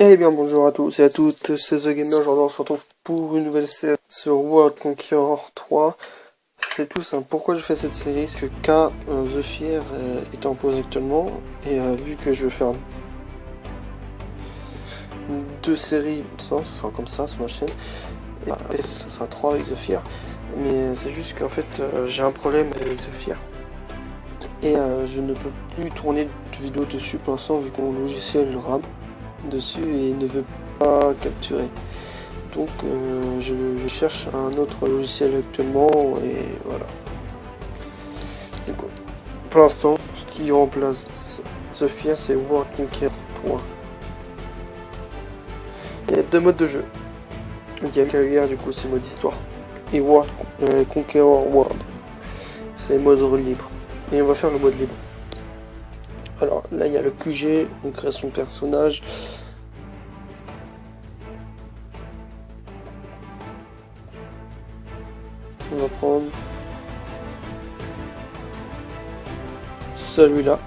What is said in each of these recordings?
Eh bien bonjour à tous et à toutes, c'est The Gamer. Aujourd'hui on se retrouve pour une nouvelle série sur World Conqueror 3. C'est tout simple, pourquoi je fais cette série? C'est que K, The Fear est en pause actuellement, et vu que je veux faire deux séries, ça sera comme ça sur ma chaîne, et ça sera 3 avec The Fear, mais c'est juste qu'en fait j'ai un problème avec The Fear. Et je ne peux plus tourner de vidéos dessus pour l'instant vu que mon logiciel RAM dessus et ne veut pas capturer. Donc je cherche un autre logiciel actuellement et voilà. Donc, pour l'instant, ce qui remplace The Fear, c'est World Conqueror 3. Il y a deux modes de jeu. Il y a carrière, du coup c'est mode histoire, et World Conqueror World, c'est mode libre. Et on va faire le mode libre. Alors là il y a le QG, on crée son personnage. On va prendre celui-là.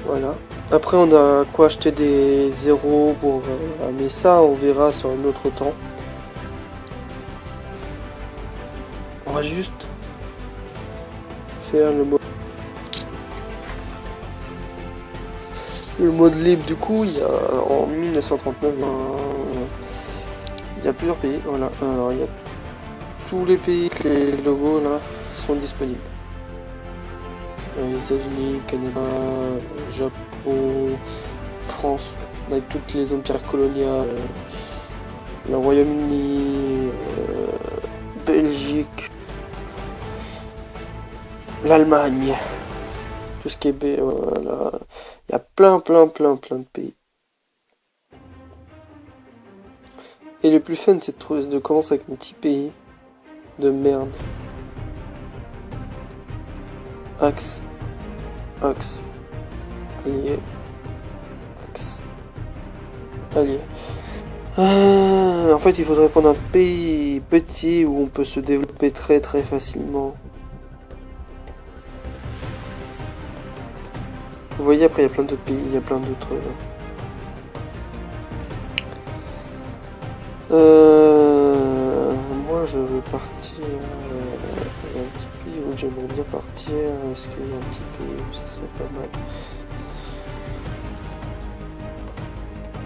Voilà. Après on a quoi acheter des zéros pour mais ça on verra sur un autre temps. On va juste faire le mode libre. Du coup il y a en 1939 il y a plusieurs pays. Voilà. Alors il y a tous les pays, les logos là sont disponibles. Les États-Unis, Canada, Japon, France, avec toutes les empires coloniales, le Royaume-Uni, Belgique, l'Allemagne, tout ce qui est voilà. Il y a plein de pays. Et le plus fun c'est de commencer avec un petit pays de merde. Axe, allié, axe, allié. En fait, il faudrait prendre un pays petit où on peut se développer très facilement. Vous voyez, après il y a plein d'autres pays, il y a plein d'autres. Moi je veux partir. Il y a un petit pays où j'aimerais bien partir. Est-ce qu'il y a un petit pays où ça serait pas mal?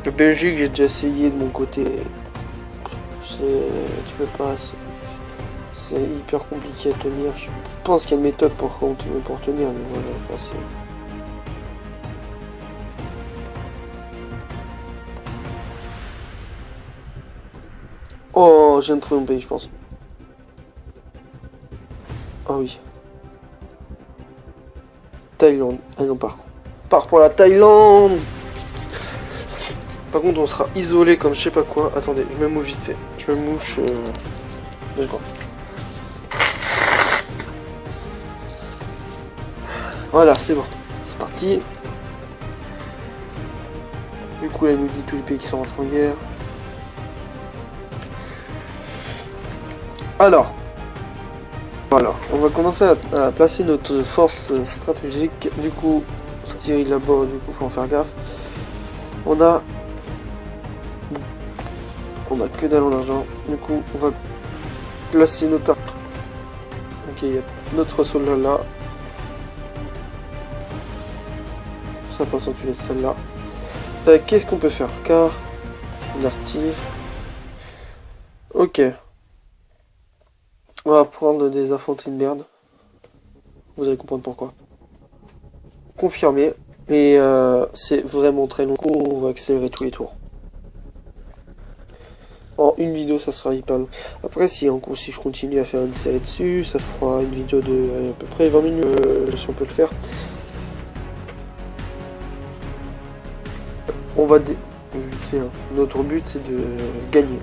Le Belgique, j'ai déjà essayé de mon côté. Tu peux pas. C'est hyper compliqué à tenir. Je pense qu'il y a une méthode pour tenir, mais voilà, passer. Oh, je viens de trouver mon pays, je pense. Ah oui. Thaïlande. Allez, on part. On part pour la Thaïlande. Par contre, on sera isolé comme je sais pas quoi. Attendez, je me mouche vite fait. Je me mouche. 2 secondes. Voilà, c'est bon. C'est parti. Du coup, là, il nous dit tous les pays qui sont rentrés en guerre. Alors, voilà, on va commencer à placer notre force stratégique. Du coup, Thierry là-bas, du coup, faut en faire gaffe. On a que dalle en argent. Du coup, on va placer notre arme. Ok, il y a notre soldat là. Ça passe, tu laisses celle-là. Qu'est-ce qu'on peut faire? Car on active. Ok. On va prendre des infanteries de merde. Vous allez comprendre pourquoi. Confirmé. Et c'est vraiment très long. On va accélérer tous les tours. En une vidéo, ça sera hyper long. Après, si je continue à faire une série dessus, ça fera une vidéo de à peu près 20 minutes, si on peut le faire. On va... Notre but, c'est de gagner.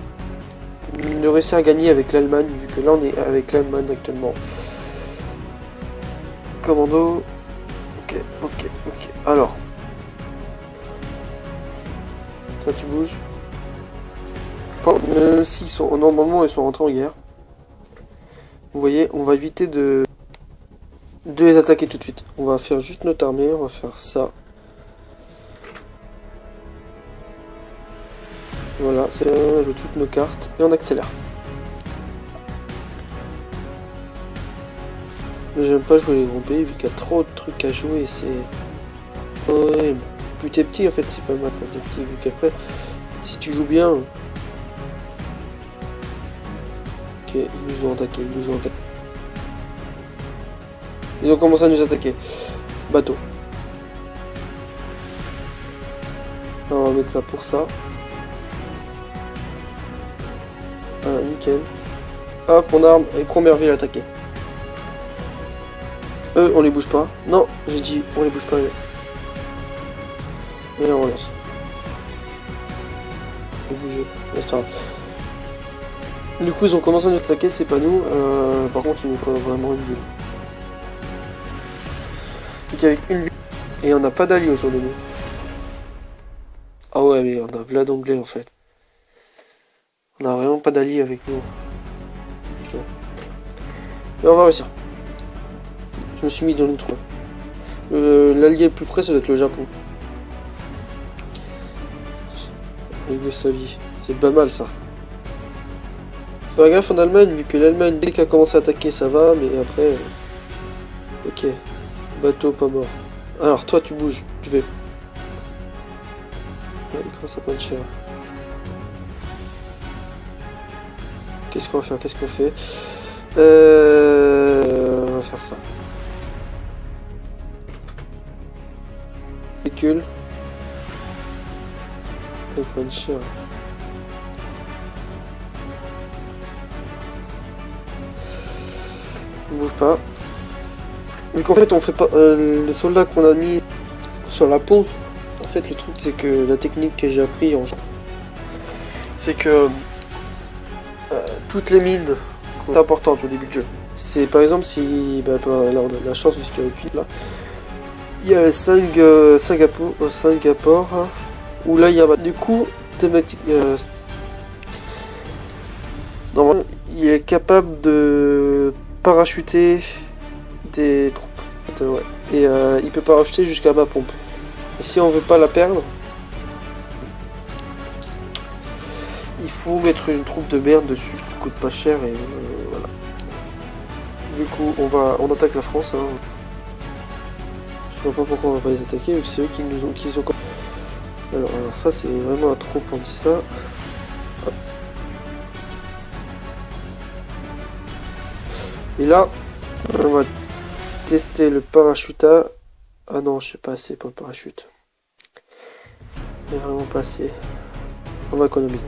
De réussir à gagner avec l'Allemagne, vu que là on est avec l'Allemagne actuellement. Commando. Ok. Alors. Ça tu bouges. S'ils sont. Normalement ils sont rentrés en guerre. Vous voyez, on va éviter de de les attaquer tout de suite. On va faire juste notre armée, on va faire ça. Voilà, c'est on joue toutes nos cartes et on accélère. Mais j'aime pas jouer les gros pays vu qu'il y a trop de trucs à jouer, c'est horrible. Plus t'es petit en fait c'est pas mal quand t'es petit vu qu'après si tu joues bien. Ok, ils nous ont attaqué, ils nous ont attaqué. Ils ont commencé à nous attaquer. Bateau. Alors, on va mettre ça pour ça. Voilà, nickel. Hop, on arme et première ville attaquée. Eux, on les bouge pas. Non, j'ai dit, on les bouge pas. Et là, on relance. On va bouger. C'est pas grave. Du coup, ils ont commencé à nous attaquer, c'est pas nous. Par contre, il nous faut vraiment une ville. Donc, avec une ville. Et on n'a pas d'alliés autour de nous. Ah ouais, mais on a plein d'anglais en fait. On n'a vraiment pas d'alliés avec nous. Mais on va réussir. Je me suis mis dans le trou. L'allié le plus près, ça doit être le Japon. Yougoslavie. C'est pas mal ça. Faut faire gaffe en Allemagne, vu que l'Allemagne, dès qu'elle a commencé à attaquer, ça va, mais après... Ok. Bateau pas mort. Alors, toi, tu bouges. Tu vais. Ouais, il commence à prendre cher. Qu'est-ce qu'on va faire? Qu'est-ce qu'on fait? On va faire ça. Véhicule. Il prend cher. On bouge pas. Vu qu'en fait on fait pas les soldats qu'on a mis sur la pause. En fait le truc c'est que la technique que j'ai appris en jeu, c'est que toutes les mines sont importantes au début du jeu. C'est par exemple si là on a la chance vu qu'il y a aucune là. Il y a 5 Singapour hein, où là il y a du coup thématique. Normalement il est capable de parachuter des troupes. Ouais. Et il peut parachuter jusqu'à ma pompe. Et si on veut pas la perdre, il faut mettre une troupe de merde dessus qui coûte pas cher et voilà. Du coup on attaque la France. Hein. Je vois pas pourquoi on va pas les attaquer vu que c'est eux qui nous ont alors ça c'est vraiment un trop on dit ça. Hop. Et là on va tester le parachuta. Ah non, je sais pas assez pour le parachute. Il est vraiment pas assez. On va économiser.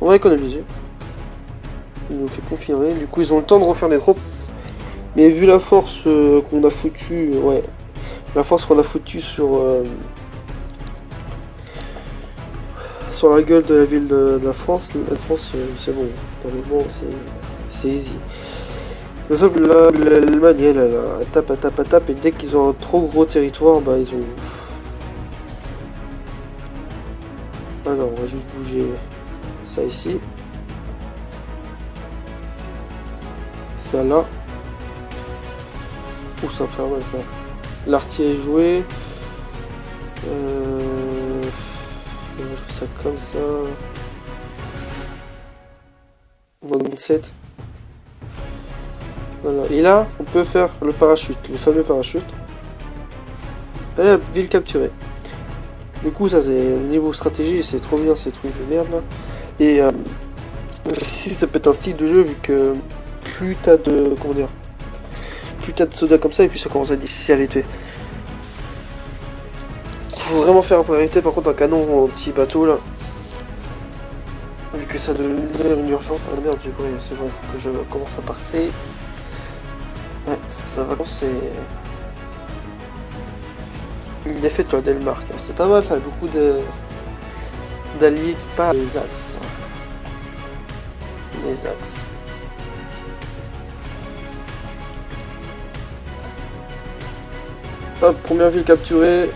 On va économiser. Il nous fait confirmer. Du coup, ils ont le temps de refaire des troupes. Mais vu la force qu'on a foutu, ouais, la force qu'on a foutu sur la gueule de la ville de la France c'est bon. Normalement, c'est easy. Le seul l'Allemagne, elle tape, et dès qu'ils ont un trop gros territoire, bah ils ont... Alors, on va juste bouger ça ici. Ça là. Ouh, ça fait mal ça. L'artillerie est joué. Je fais ça comme ça. 27. Voilà. Et là, on peut faire le parachute, le fameux parachute. Et ville capturée. Du coup, ça c'est niveau stratégie, c'est trop bien ces trucs de merde là. Et si ça peut être un style de jeu, vu que plus t'as de. Comment dire? Plus t'as de soldats comme ça, et puis ça commence à être difficile à les tuer. Faut vraiment faire en priorité par contre un canon au petit bateau là. Vu que ça devient une urgence. Ah merde, du coup, c'est bon, faut que je commence à passer. Ouais, ça va commencer. Il est fait toi Delmark, c'est pas mal, ça a beaucoup d'alliés qui partent les axes. Les axes. Hop, première ville capturée.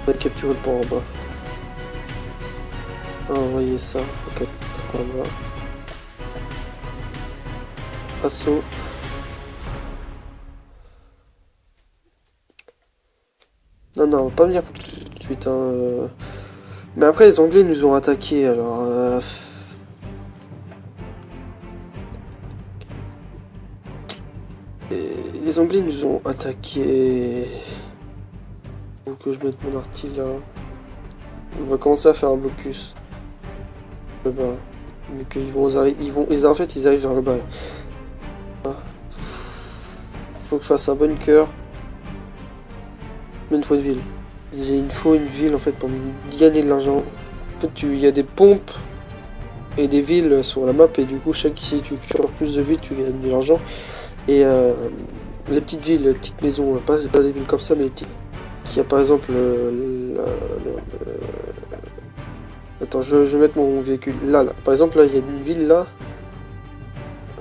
On a capturé le pont en bas. Envoyer ça, ok, en bas. Assaut. Non, non, on va pas venir tout de suite. Hein. Mais après, les Anglais nous ont attaqués, alors... Et les Anglais nous ont attaqués... Faut que je mette mon artille là. On va commencer à faire un blocus. Le bas. Mais qu'ils vont, en fait, ils arrivent vers le bas. Faut que je fasse un bunker. Mais il faut une ville. Il faut une ville en fait pour gagner de l'argent. En fait, il y a des pompes et des villes sur la map et du coup, si tu crées plus de villes, tu gagnes de l'argent. Et les petites villes, les petites maisons, pas des villes comme ça, mais les petites. Qui a par exemple attends, je vais mettre mon véhicule là. Par exemple, là, il y a une ville là.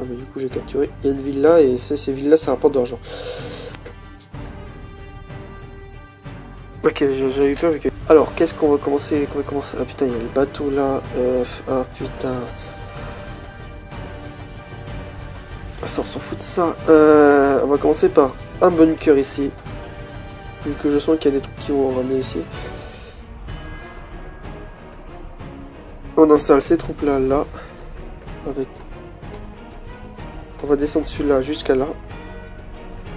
Ah, mais du coup, j'ai capturé. Il y a une ville là et ces villes là, ça rapporte de l'argent. Ok, j'ai eu peur. Alors, qu'est-ce qu'on va commencer? Ah putain, il y a le bateau là. Ah putain. Ça, on s'en fout de ça. On va commencer par un bunker ici. Vu que je sens qu'il y a des trucs qui vont ramener ici. On installe ces troupes là, là. Avec... On va descendre celui-là jusqu'à là.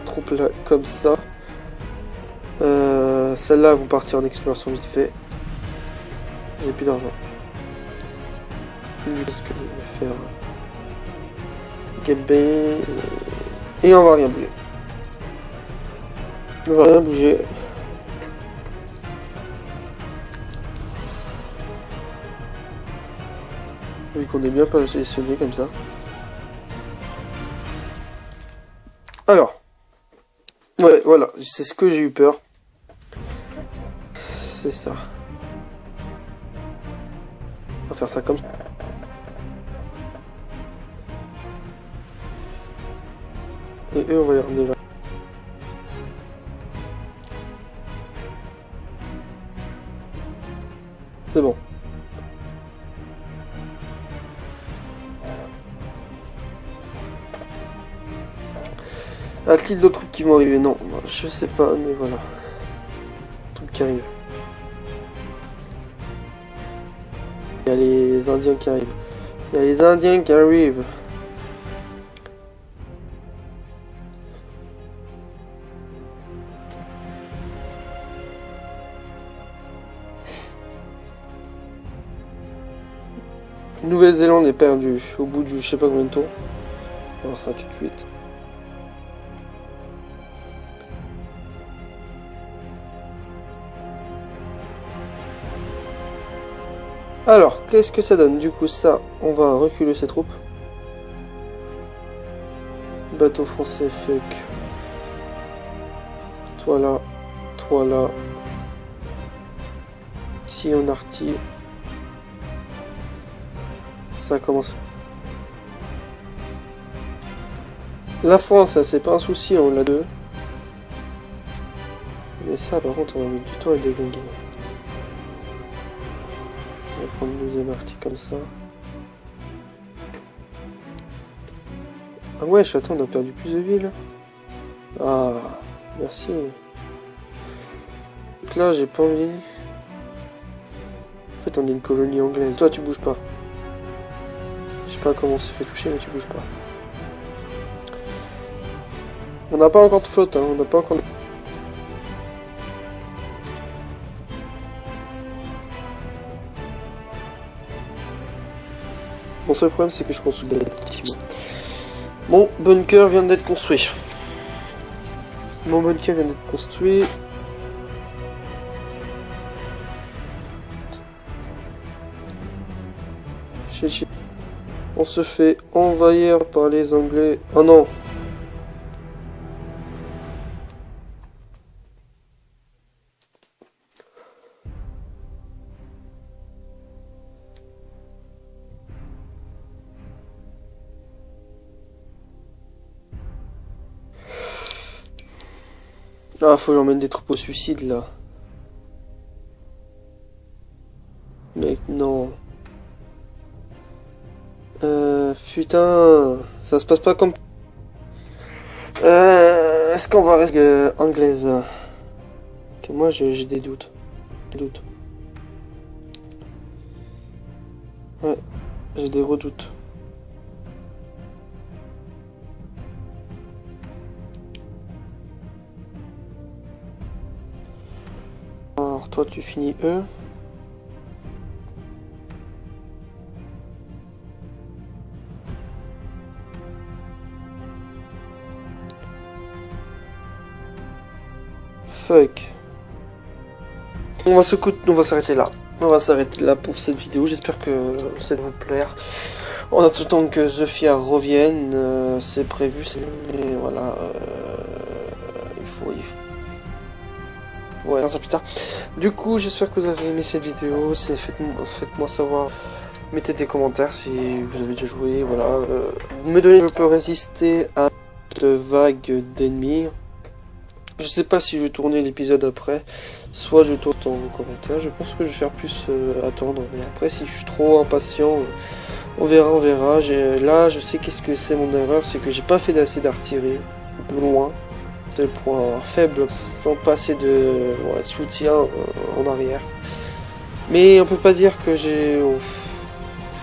Troupes là, comme ça. Celle-là, vous partez en exploration vite fait. J'ai plus d'argent. Qu'est-ce que je vais faire? Gabin. Et on va rien bouger. On va rien bouger. Vu qu'on est bien positionné comme ça. Alors. Ouais, voilà. C'est ce que j'ai eu peur. C'est ça. On va faire ça comme ça. Et eux, on va les ramener là. C'est bon. A-t-il d'autres trucs qui vont arriver? Non, je sais pas, mais voilà. Trucs qui arrivent. Il y a les Indiens qui arrivent. Il y a les Indiens qui arrivent. Nouvelle-Zélande est perdue au bout du je sais pas combien de tours. On va voir ça tout de suite. Alors, qu'est-ce que ça donne? Du coup, ça, on va reculer ses troupes. Bateau français, fuck. Toi là, toi là. Si on artille. Ça commence. La France, là, c'est pas un souci, on l'a deux. Mais ça, par contre, on va mettre du temps à déglinguer. On va prendre une deuxième artille comme ça. Ah ouais, attends, on a perdu plus de villes. Ah, merci. Donc là, j'ai pas envie. En fait, on est une colonie anglaise. Toi, tu bouges pas. Je sais pas comment on s'est fait toucher, mais tu bouges pas. On n'a pas encore de flotte, hein. On n'a pas encore... Mon seul problème, c'est que je construis des bâtiments. Mon bunker vient d'être construit. Mon bunker vient d'être construit. On se fait envahir par les Anglais. Oh non! Ah, faut leur mettre des troupes au suicide là. Mec, non. Putain, ça se passe pas comme... Est-ce qu'on va rester anglaise? Ok. moi j'ai des doutes. Ouais, j'ai des gros doutes. Alors toi tu finis E. Fuck. On va s'arrêter là. On va s'arrêter là pour cette vidéo. J'espère que ça va vous plaire. En attendant que The Fear revienne, c'est prévu. Mais voilà, il faut. Ouais, ça plus tard. Du coup, j'espère que vous avez aimé cette vidéo. Faites-moi savoir. Mettez des commentaires si vous avez déjà joué. Voilà. Me donner, je peux résister à de vagues d'ennemis. Je sais pas si je vais tourner l'épisode après, soit je tourne dans vos commentaires. Je pense que je vais faire plus attendre, mais après si je suis trop impatient, on verra. Là, je sais qu'est-ce que c'est mon erreur, c'est que j'ai pas fait d'assez d'artillerie, loin. C'est le point faible, sans passer de soutien en arrière. Mais on peut pas dire que je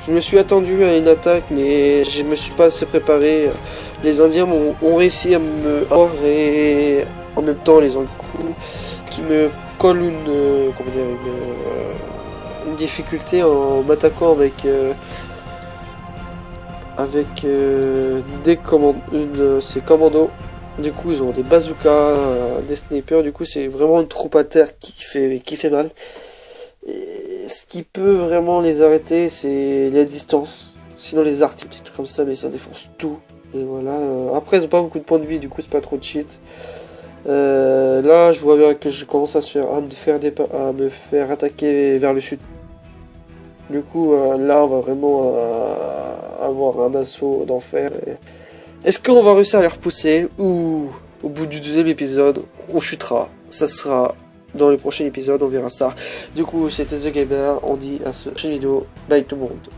me suis attendu à une attaque, mais je me suis pas assez préparé. Les Indiens ont réussi à me avoir et en même temps les Ankou qui me collent une difficulté en m'attaquant avec ces commandos. Du coup ils ont des bazookas, des snipers. Du coup c'est vraiment une troupe à terre qui fait mal. Et ce qui peut vraiment les arrêter, c'est la distance. Sinon les articles, des trucs comme ça, mais ça défonce tout. Et voilà. Après, ils ont pas beaucoup de points de vie, du coup, c'est pas trop de cheat. Là, je vois bien que je commence à me faire attaquer vers le sud. Du coup, là, on va vraiment avoir un assaut d'enfer. Est-ce qu'on va réussir à les repousser ou au bout du deuxième épisode, on chutera? Ça sera dans le prochain épisode, on verra ça. Du coup, c'était The Gamer. On dit à la prochaine vidéo. Bye tout le monde.